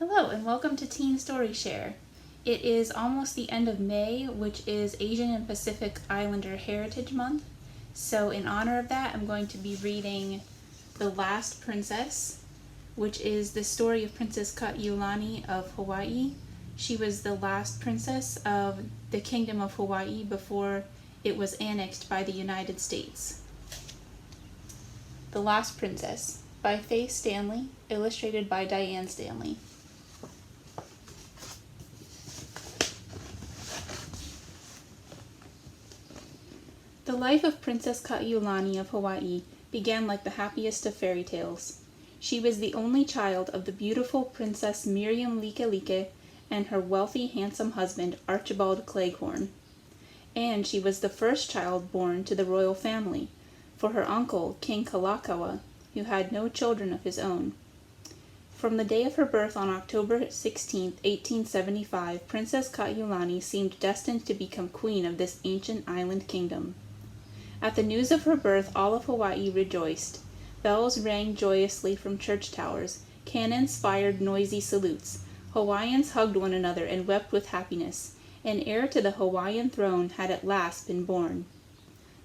Hello and welcome to Teen Story Share. It is almost the end of May, which is Asian and Pacific Islander Heritage Month. So in honor of that, I'm going to be reading The Last Princess, which is the story of Princess Kaiulani of Hawaii. She was the last princess of the Kingdom of Hawaii before it was annexed by the United States. The Last Princess by Fay Stanley, illustrated by Diane Stanley. The life of Princess Kaiulani of Hawaii began like the happiest of fairy tales. She was the only child of the beautiful Princess Miriam Likelike and her wealthy, handsome husband Archibald Cleghorn. And she was the first child born to the royal family, for her uncle, King Kalakaua, who had no children of his own. From the day of her birth on October 16, 1875, Princess Kaiulani seemed destined to become queen of this ancient island kingdom. At the news of her birth, all of Hawaii rejoiced. Bells rang joyously from church towers. Cannons fired noisy salutes. Hawaiians hugged one another and wept with happiness. An heir to the Hawaiian throne had at last been born.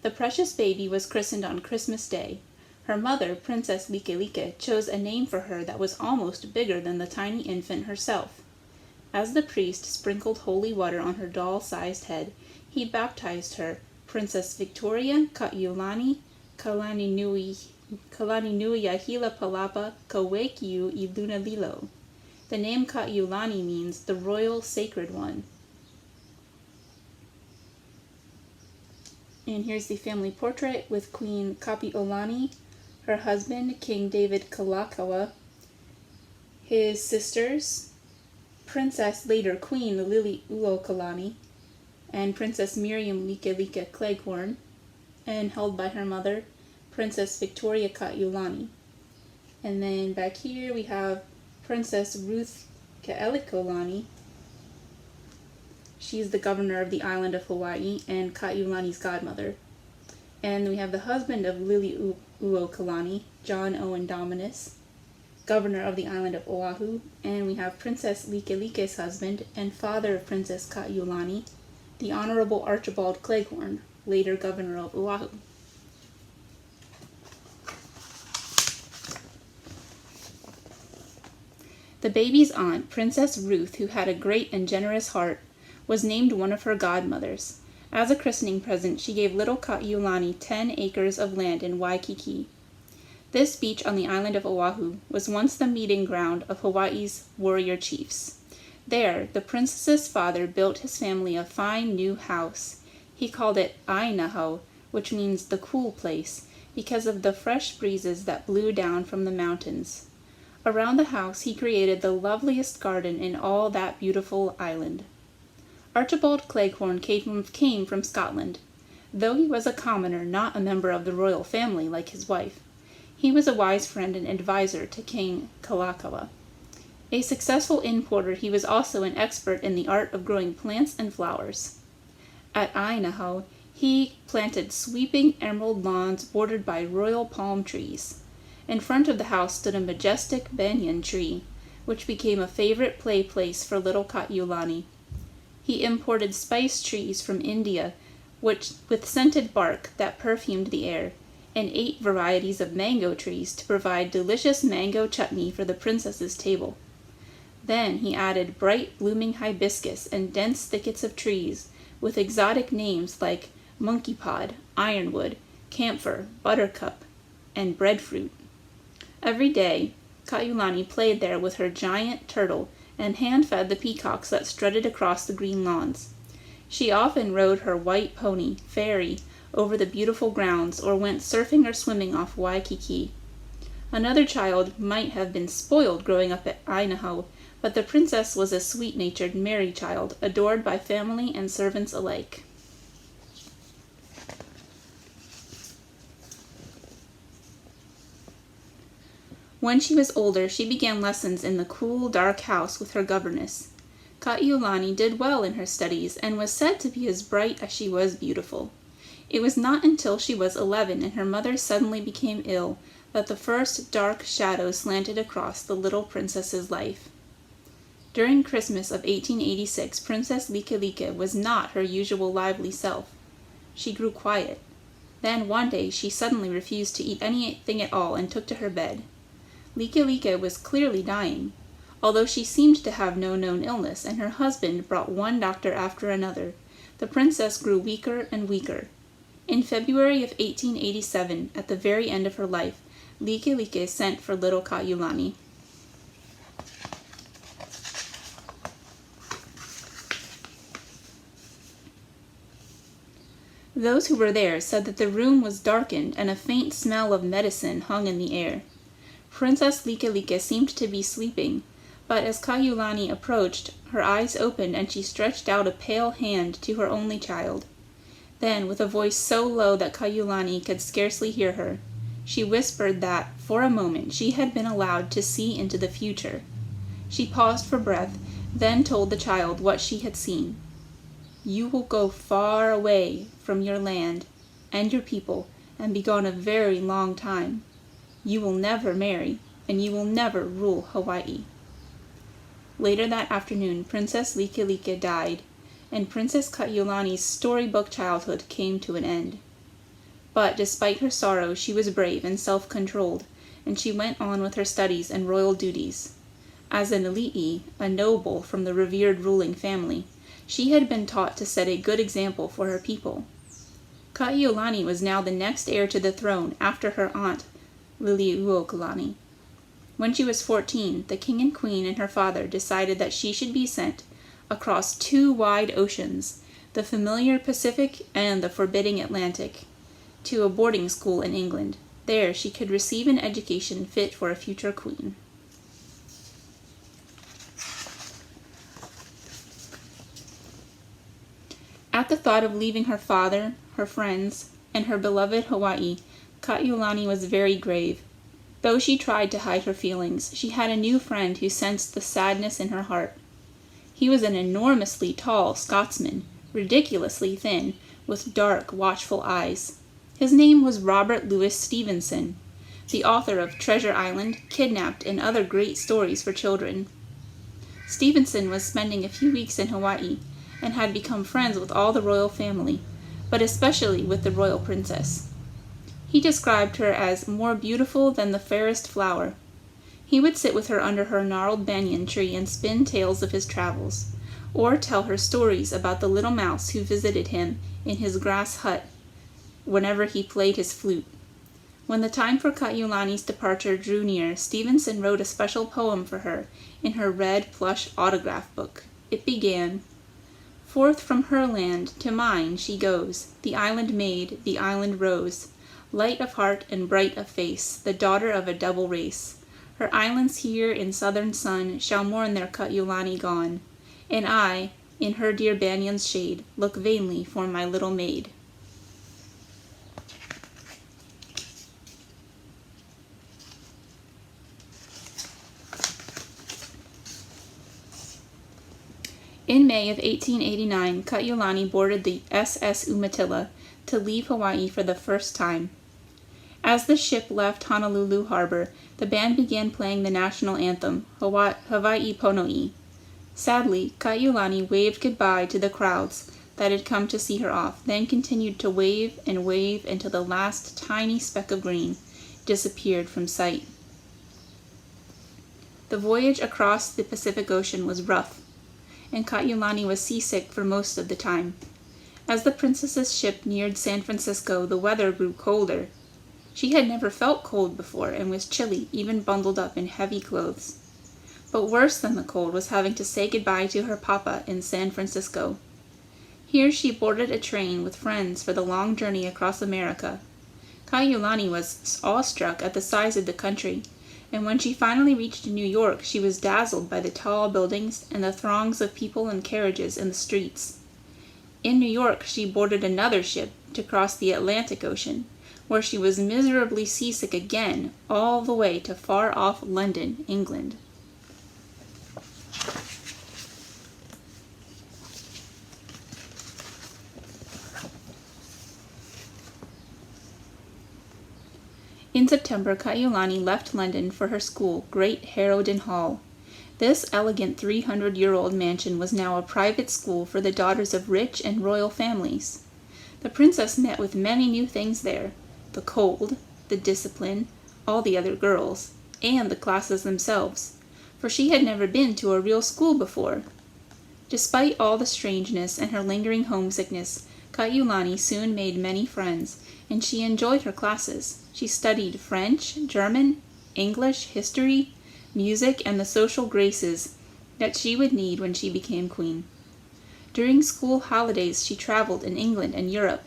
The precious baby was christened on Christmas Day. Her mother, Princess Likelike, chose a name for her that was almost bigger than the tiny infant herself. As the priest sprinkled holy water on her doll-sized head, he baptized her Princess Victoria Kaiulani Kalani Nui Ahila Palapa Kawekiu I Lunalilo. The name Kaiulani means the royal sacred one. And here's the family portrait with Queen Kapi'olani, her husband King David Kalakaua, his sisters, Princess later Queen Liliuokalani, and Princess Miriam Likelike Cleghorn, and held by her mother, Princess Victoria Kaiulani. And then back here we have Princess Ruth Ke'elikolani. She's the governor of the island of Hawaii and Kaiulani's godmother. And we have the husband of Liliuokalani, John Owen Dominus, governor of the island of Oahu. And we have Princess Likelike's husband and father of Princess Kaiulani, the Honorable Archibald Cleghorn, later governor of Oahu. The baby's aunt, Princess Ruth, who had a great and generous heart, was named one of her godmothers. As a christening present, she gave little Kaiulani 10 acres of land in Waikiki. This beach on the island of Oahu was once the meeting ground of Hawaii's warrior chiefs. There, the princess's father built his family a fine new house. He called it Aina, which means the cool place, because of the fresh breezes that blew down from the mountains. Around the house, he created the loveliest garden in all that beautiful island. Archibald Cleghorn came from Scotland. Though he was a commoner, not a member of the royal family like his wife, he was a wise friend and advisor to King Kalakaua. A successful importer, he was also an expert in the art of growing plants and flowers. At Aina, he planted sweeping emerald lawns bordered by royal palm trees. In front of the house stood a majestic banyan tree, which became a favorite play place for little Kaiulani. He imported spice trees from India, with scented bark that perfumed the air, and 8 varieties of mango trees to provide delicious mango chutney for the princess's table. Then he added bright blooming hibiscus and dense thickets of trees with exotic names like monkeypod, ironwood, camphor, buttercup, and breadfruit. Every day, Kaiulani played there with her giant turtle and hand-fed the peacocks that strutted across the green lawns. She often rode her white pony, Fairy, over the beautiful grounds or went surfing or swimming off Waikiki. Another child might have been spoiled growing up at Aina, but the princess was a sweet-natured, merry child, adored by family and servants alike. When she was older, she began lessons in the cool, dark house with her governess. Kaiulani did well in her studies and was said to be as bright as she was beautiful. It was not until she was 11 and her mother suddenly became ill that the first dark shadow slanted across the little princess's life. During Christmas of 1886, Princess Likelike was not her usual lively self. She grew quiet. Then one day she suddenly refused to eat anything at all and took to her bed. Likelike was clearly dying, although she seemed to have no known illness, and her husband brought one doctor after another. The princess grew weaker and weaker. In February of 1887, at the very end of her life, Likelike sent for little Ka'aiulani. Those who were there said that the room was darkened and a faint smell of medicine hung in the air. Princess Likelike seemed to be sleeping, but as Ka'aiulani approached, her eyes opened and she stretched out a pale hand to her only child. Then, with a voice so low that Ka'aiulani could scarcely hear her, she whispered that, for a moment, she had been allowed to see into the future. She paused for breath, then told the child what she had seen. "You will go far away from your land and your people and be gone a very long time. You will never marry, and you will never rule Hawaii." Later that afternoon, Princess Likelike died, and Princess Ka'aiulani's storybook childhood came to an end. But despite her sorrow, she was brave and self-controlled, and she went on with her studies and royal duties. As an ali'i, a noble from the revered ruling family, she had been taught to set a good example for her people. Ka'aiulani was now the next heir to the throne after her aunt, Liliuokalani. When she was 14, the king and queen and her father decided that she should be sent across two wide oceans, the familiar Pacific and the forbidding Atlantic, to a boarding school in England. There she could receive an education fit for a future queen. At the thought of leaving her father, her friends, and her beloved Hawaii, Ka'aiulani was very grave. Though she tried to hide her feelings, she had a new friend who sensed the sadness in her heart. He was an enormously tall Scotsman, ridiculously thin, with dark, watchful eyes. His name was Robert Louis Stevenson, the author of Treasure Island, Kidnapped, and other great stories for children. Stevenson was spending a few weeks in Hawaii, and had become friends with all the royal family, but especially with the royal princess. He described her as more beautiful than the fairest flower. He would sit with her under her gnarled banyan tree and spin tales of his travels, or tell her stories about the little mouse who visited him in his grass hut whenever he played his flute. When the time for Ka'aiulani's departure drew near, Stevenson wrote a special poem for her in her red plush autograph book. It began, "Forth from her land to mine she goes, the island maid, the island rose, light of heart and bright of face, the daughter of a double race. Her islands here in southern sun shall mourn their Ka'aiulani gone, and I, in her dear banyan's shade, look vainly for my little maid." In May of 1889, Ka'aiulani boarded the SS Umatilla to leave Hawaii for the first time. As the ship left Honolulu Harbor, the band began playing the national anthem, Hawaii Pono'i. Sadly, Ka'aiulani waved goodbye to the crowds that had come to see her off, then continued to wave and wave until the last tiny speck of green disappeared from sight. The voyage across the Pacific Ocean was rough, and Ka'aiulani was seasick for most of the time. As the princess's ship neared San Francisco, the weather grew colder. She had never felt cold before and was chilly, even bundled up in heavy clothes. But worse than the cold was having to say goodbye to her papa in San Francisco. Here she boarded a train with friends for the long journey across America. Ka'aiulani was awestruck at the size of the country, and when she finally reached New York, she was dazzled by the tall buildings and the throngs of people and carriages in the streets. In New York, she boarded another ship to cross the Atlantic Ocean, where she was miserably seasick again, all the way to far-off London, England. In September, Ka'aiulani left London for her school, Great Harrowden Hall. This elegant 300-year-old mansion was now a private school for the daughters of rich and royal families. The princess met with many new things there: the cold, the discipline, all the other girls, and the classes themselves, for she had never been to a real school before. Despite all the strangeness and her lingering homesickness, Kaiulani soon made many friends, and she enjoyed her classes. She studied French, German, English, history, music, and the social graces that she would need when she became queen. During school holidays, she traveled in England and Europe.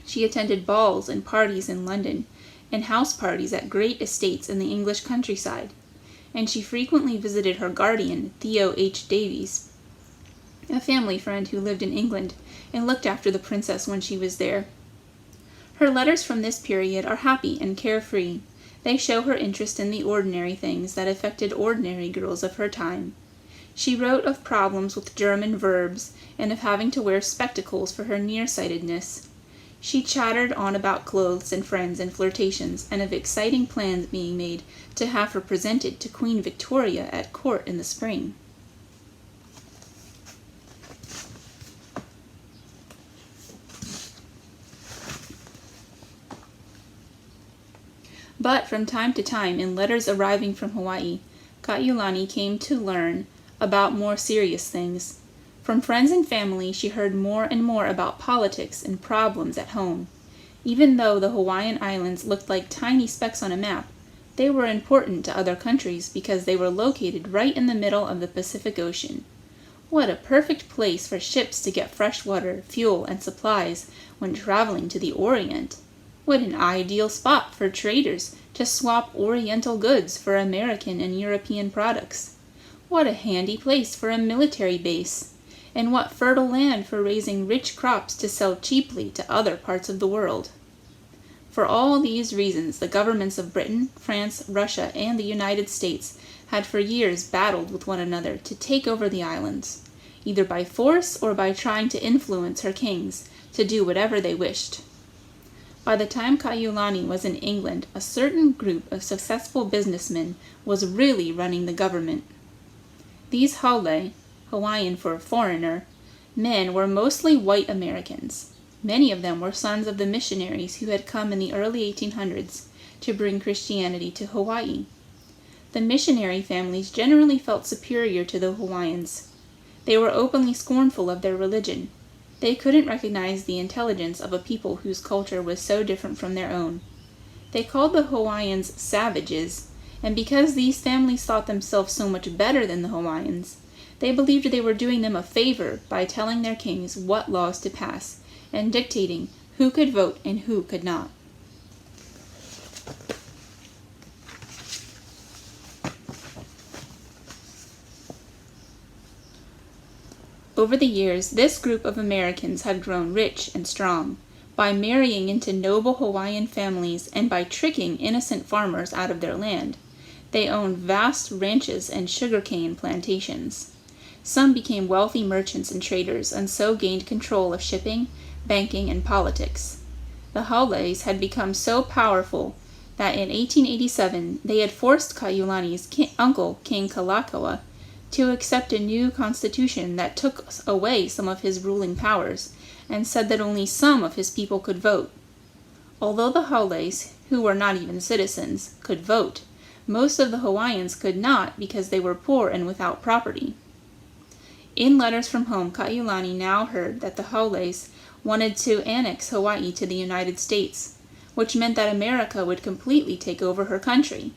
She attended balls and parties in London, and house parties at great estates in the English countryside, and she frequently visited her guardian, Theo H. Davies, a family friend who lived in England and looked after the princess when she was there. Her letters from this period are happy and carefree. They show her interest in the ordinary things that affected ordinary girls of her time. She wrote of problems with German verbs and of having to wear spectacles for her nearsightedness. She chattered on about clothes and friends and flirtations, and of exciting plans being made to have her presented to Queen Victoria at court in the spring. But from time to time, in letters arriving from Hawaii, Kaiulani came to learn about more serious things. From friends and family, she heard more and more about politics and problems at home. Even though the Hawaiian Islands looked like tiny specks on a map, they were important to other countries because they were located right in the middle of the Pacific Ocean. What a perfect place for ships to get fresh water, fuel, and supplies when traveling to the Orient! What an ideal spot for traders to swap Oriental goods for American and European products! What a handy place for a military base! And what fertile land for raising rich crops to sell cheaply to other parts of the world! For all these reasons, the governments of Britain, France, Russia, and the United States had for years battled with one another to take over the islands, either by force or by trying to influence her kings to do whatever they wished. By the time Kaiulani was in England, a certain group of successful businessmen was really running the government. These Haole, Hawaiian for foreigner, men were mostly white Americans. Many of them were sons of the missionaries who had come in the early 1800s to bring Christianity to Hawaii. The missionary families generally felt superior to the Hawaiians. They were openly scornful of their religion. They couldn't recognize the intelligence of a people whose culture was so different from their own. They called the Hawaiians savages, and because these families thought themselves so much better than the Hawaiians, they believed they were doing them a favor by telling their kings what laws to pass and dictating who could vote and who could not. Over the years, this group of Americans had grown rich and strong by marrying into noble Hawaiian families and by tricking innocent farmers out of their land. They owned vast ranches and sugarcane plantations. Some became wealthy merchants and traders and so gained control of shipping, banking, and politics. The Haules had become so powerful that in 1887 they had forced Kaiulani's uncle, King Kalakaua, to accept a new constitution that took away some of his ruling powers and said that only some of his people could vote. Although the Haules, who were not even citizens, could vote, most of the Hawaiians could not because they were poor and without property. In letters from home, Kaiulani now heard that the Haules wanted to annex Hawaii to the United States, which meant that America would completely take over her country.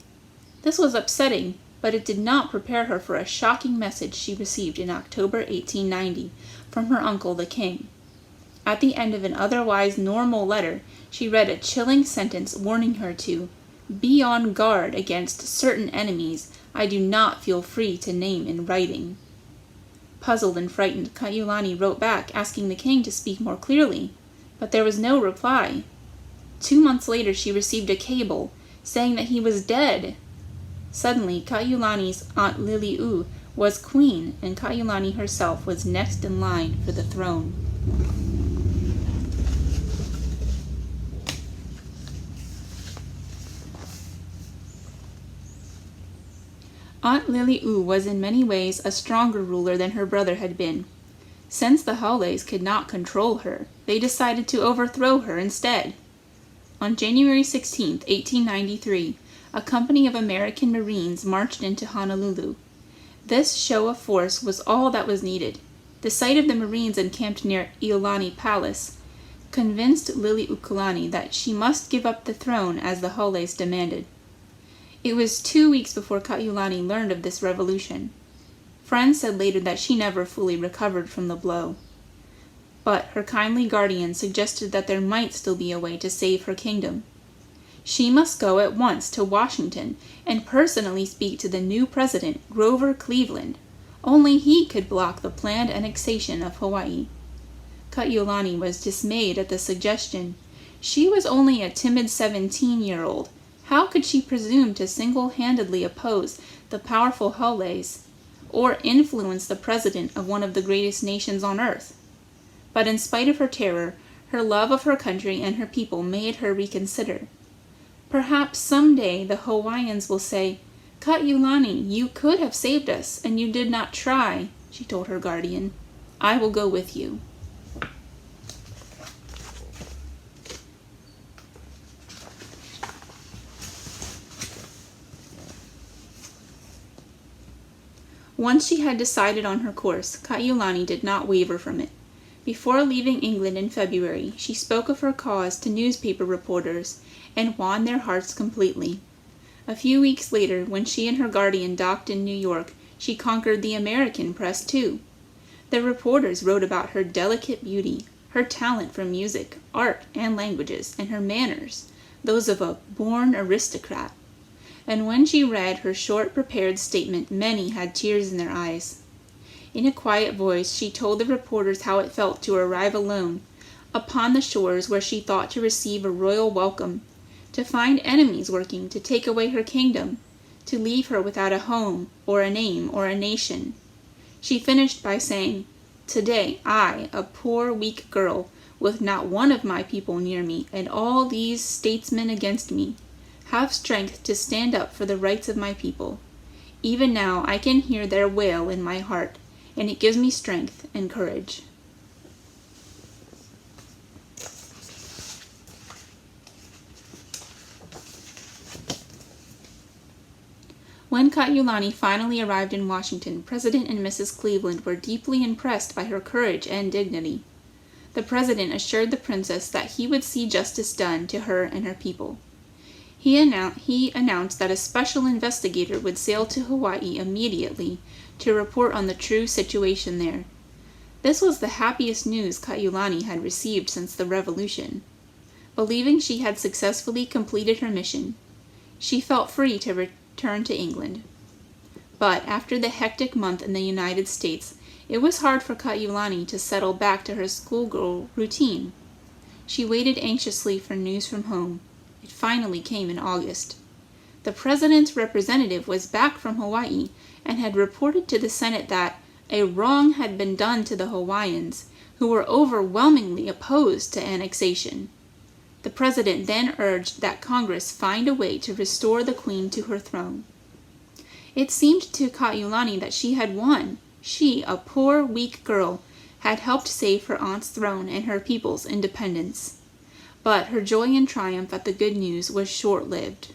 This was upsetting, but it did not prepare her for a shocking message she received in October 1890 from her uncle the king. At the end of an otherwise normal letter, she read a chilling sentence warning her to be on guard against certain enemies I do not feel free to name in writing. Puzzled and frightened, Kaiulani wrote back asking the king to speak more clearly, but there was no reply. 2 months later she received a cable saying that he was dead. Suddenly, Kaiulani's Aunt Lili'u was queen, and Kaiulani herself was next in line for the throne. Aunt Lili'u was in many ways a stronger ruler than her brother had been. Since the Hawaiis could not control her, they decided to overthrow her instead. On January 16, 1893, a company of American Marines marched into Honolulu. This show of force was all that was needed. The sight of the Marines encamped near Iolani Palace convinced Lili'uokalani that she must give up the throne as the Hawaiis demanded. It was 2 weeks before Kaiulani learned of this revolution. Friends said later that she never fully recovered from the blow. But her kindly guardian suggested that there might still be a way to save her kingdom. She must go at once to Washington and personally speak to the new president, Grover Cleveland. Only he could block the planned annexation of Hawaii. Kaiulani was dismayed at the suggestion. She was only a timid 17-year-old. How could she presume to single-handedly oppose the powerful Hawaiis or influence the president of one of the greatest nations on earth? But in spite of her terror, her love of her country and her people made her reconsider. Perhaps someday the Hawaiians will say, "Kaiulani, you could have saved us, and you did not try," she told her guardian. "I will go with you." Once she had decided on her course, Kaiulani did not waver from it. Before leaving England in February, she spoke of her cause to newspaper reporters and won their hearts completely. A few weeks later, when she and her guardian docked in New York, she conquered the American press too. The reporters wrote about her delicate beauty, her talent for music, art, and languages, and her manners, those of a born aristocrat. And when she read her short prepared statement, many had tears in their eyes. In a quiet voice, she told the reporters how it felt to arrive alone upon the shores where she thought to receive a royal welcome, to find enemies working to take away her kingdom, to leave her without a home or a name or a nation. She finished by saying, "Today I, a poor, weak girl, with not one of my people near me and all these statesmen against me, have strength to stand up for the rights of my people. Even now I can hear their wail in my heart, and it gives me strength and courage." When Kaiulani finally arrived in Washington, President and Mrs. Cleveland were deeply impressed by her courage and dignity. The president assured the princess that he would see justice done to her and her people. He announced that a special investigator would sail to Hawaii immediately to report on the true situation there. This was the happiest news Kaiulani had received since the revolution. Believing she had successfully completed her mission, she felt free to return to England. But after the hectic month in the United States, it was hard for Kaiulani to settle back to her schoolgirl routine. She waited anxiously for news from home. It finally came in August. The president's representative was back from Hawaii and had reported to the Senate that a wrong had been done to the Hawaiians, who were overwhelmingly opposed to annexation. The president then urged that Congress find a way to restore the queen to her throne. It seemed to Kaiulani that she had won. She, a poor, weak girl, had helped save her aunt's throne and her people's independence. But her joy and triumph at the good news was short-lived.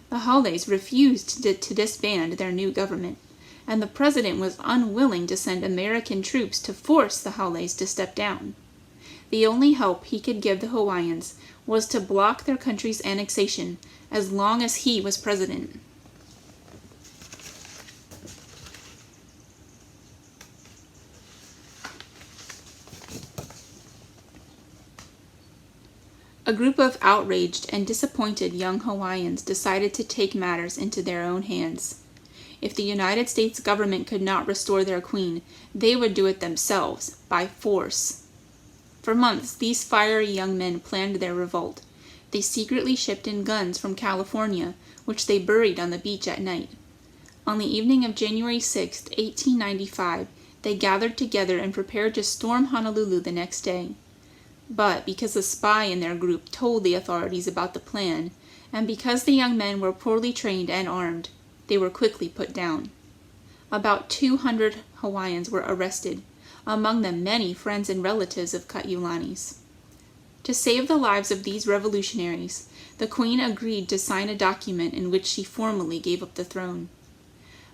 The Hawaiis refused to disband their new government, and the president was unwilling to send American troops to force the Hawaiis to step down. The only help he could give the Hawaiians was to block their country's annexation as long as he was president. A group of outraged and disappointed young Hawaiians decided to take matters into their own hands. If the United States government could not restore their queen, they would do it themselves, by force. For months, these fiery young men planned their revolt. They secretly shipped in guns from California, which they buried on the beach at night. On the evening of January 6, 1895, they gathered together and prepared to storm Honolulu the next day. But because a spy in their group told the authorities about the plan, and because the young men were poorly trained and armed, they were quickly put down. About 200 Hawaiians were arrested, among them many friends and relatives of Kaiulani's. To save the lives of these revolutionaries, the queen agreed to sign a document in which she formally gave up the throne.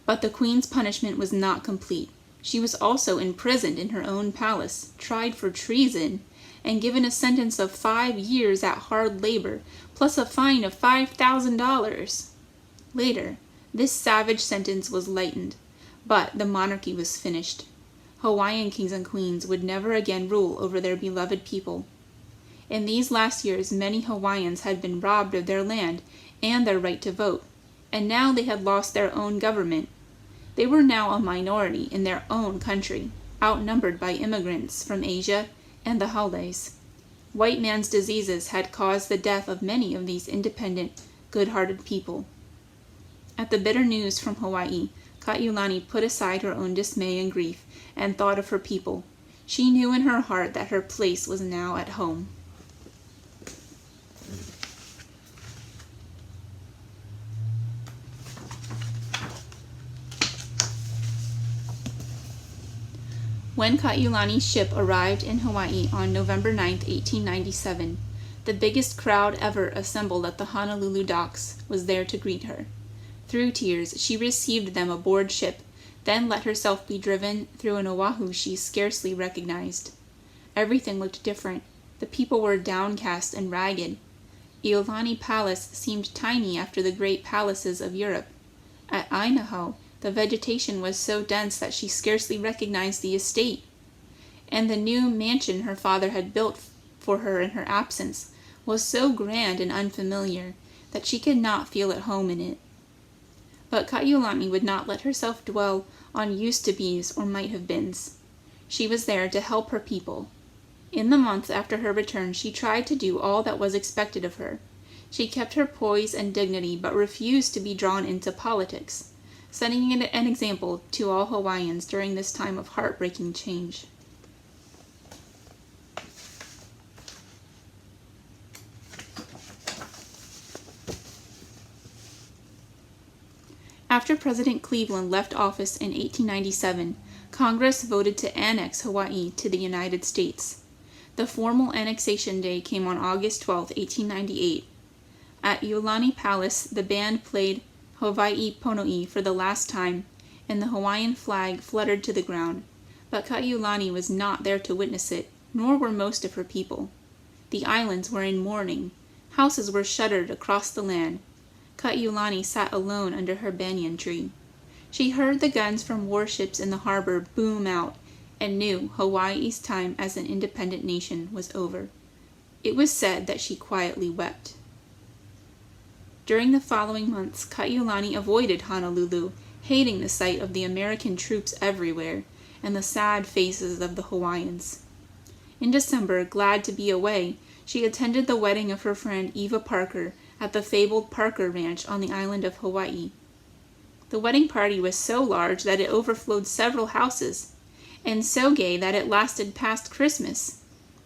But the queen's punishment was not complete. She was also imprisoned in her own palace, tried for treason, and given a sentence of 5 years at hard labor, plus a fine of $5,000. Later, this savage sentence was lightened, but the monarchy was finished. Hawaiian kings and queens would never again rule over their beloved people. In these last years, many Hawaiians had been robbed of their land and their right to vote, and now they had lost their own government. They were now a minority in their own country, outnumbered by immigrants from Asia and the Hawaiis. White man's diseases had caused the death of many of these independent, good-hearted people. At the bitter news from Hawaii, Kaiulani put aside her own dismay and grief and thought of her people. She knew in her heart that her place was now at home. When Kaiulani's ship arrived in Hawaii on November 9, 1897, the biggest crowd ever assembled at the Honolulu docks was there to greet her. Through tears, she received them aboard ship, then let herself be driven through an Oahu she scarcely recognized. Everything looked different. The people were downcast and ragged. Iolani Palace seemed tiny after the great palaces of Europe. At Aina, the vegetation was so dense that she scarcely recognized the estate. And the new mansion her father had built for her in her absence was so grand and unfamiliar that she could not feel at home in it. But Kaiulani would not let herself dwell on used-to-bes or might-have-beens. She was there to help her people. In the months after her return, she tried to do all that was expected of her. She kept her poise and dignity, but refused to be drawn into politics, setting an example to all Hawaiians during this time of heartbreaking change. After President Cleveland left office in 1897, Congress voted to annex Hawaii to the United States. The formal annexation day came on August 12, 1898. At Iolani Palace, the band played Hawai'i Pono for the last time, and the Hawaiian flag fluttered to the ground. But Kaiulani was not there to witness it, nor were most of her people. The islands were in mourning. Houses were shuttered across the land. Kaiulani sat alone under her banyan tree. She heard the guns from warships in the harbor boom out, and knew Hawaii's time as an independent nation was over. It was said that she quietly wept. During the following months, Kaiulani avoided Honolulu, hating the sight of the American troops everywhere and the sad faces of the Hawaiians. In December, glad to be away, she attended the wedding of her friend Eva Parker at the fabled Parker Ranch on the island of Hawaii. The wedding party was so large that it overflowed several houses, and so gay that it lasted past Christmas.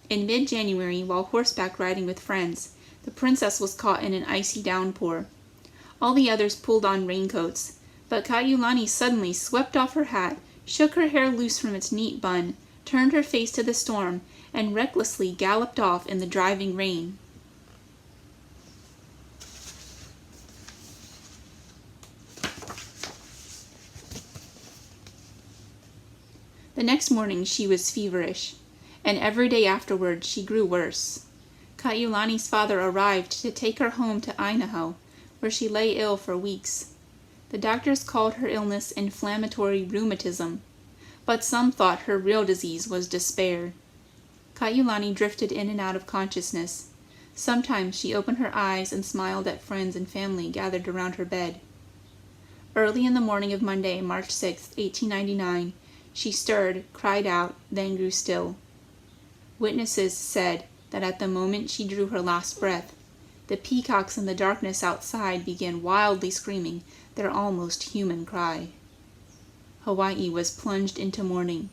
In mid-January, while horseback riding with friends, the princess was caught in an icy downpour. All the others pulled on raincoats, but Kaiulani suddenly swept off her hat, shook her hair loose from its neat bun, turned her face to the storm, and recklessly galloped off in the driving rain. The next morning she was feverish, and every day afterward she grew worse. Kaiulani's father arrived to take her home to Aina, where she lay ill for weeks. The doctors called her illness inflammatory rheumatism, but some thought her real disease was despair. Kaiulani drifted in and out of consciousness. Sometimes she opened her eyes and smiled at friends and family gathered around her bed. Early in the morning of Monday, March 6, 1899, she stirred, cried out, then grew still. Witnesses said that at the moment she drew her last breath, the peacocks in the darkness outside began wildly screaming their almost human cry. Hawaii was plunged into mourning.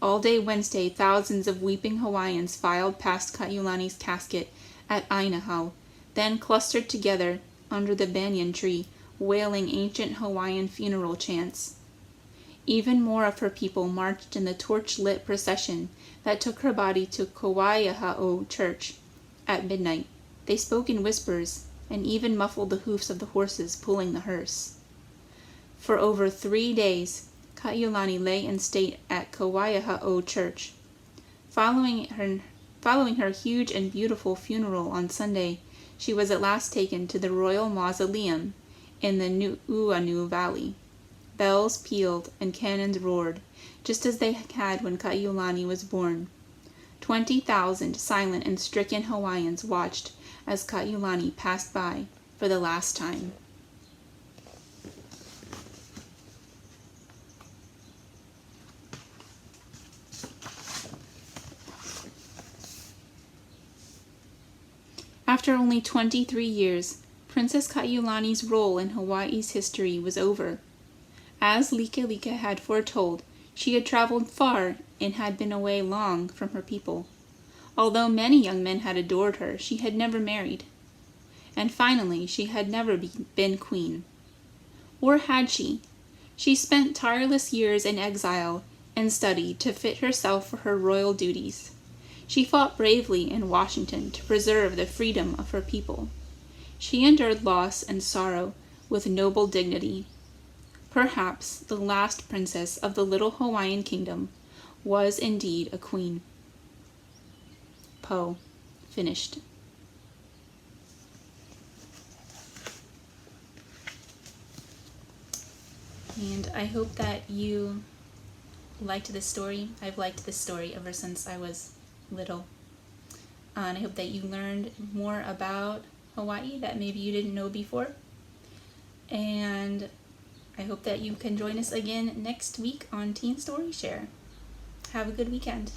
All day Wednesday, thousands of weeping Hawaiians filed past Kaiulani's casket at Aina, then clustered together under the banyan tree, wailing ancient Hawaiian funeral chants. Even more of her people marched in the torch-lit procession that took her body to Kauai Church at midnight. They spoke in whispers and even muffled the hoofs of the horses pulling the hearse. For over 3 days, Kaiulani lay in state at Kauai Church. Following her huge and beautiful funeral on Sunday, she was at last taken to the royal mausoleum in the Nuuanu Valley. Bells pealed and cannons roared, just as they had when Kaiulani was born. 20,000 silent and stricken Hawaiians watched as Kaiulani passed by for the last time. After only 23 years, Princess Kaiulani's role in Hawaii's history was over. As Likelike had foretold, she had traveled far and had been away long from her people. Although many young men had adored her, she had never married. And finally, she had never been queen. Or had she? She spent tireless years in exile and study to fit herself for her royal duties. She fought bravely in Washington to preserve the freedom of her people. She endured loss and sorrow with noble dignity. Perhaps the last princess of the little Hawaiian kingdom was indeed a queen. Poe. Finished. And I hope that you liked this story. I've liked this story ever since I was little. And I hope that you learned more about Hawaii that maybe you didn't know before. And I hope that you can join us again next week on Teen Story Share. Have a good weekend.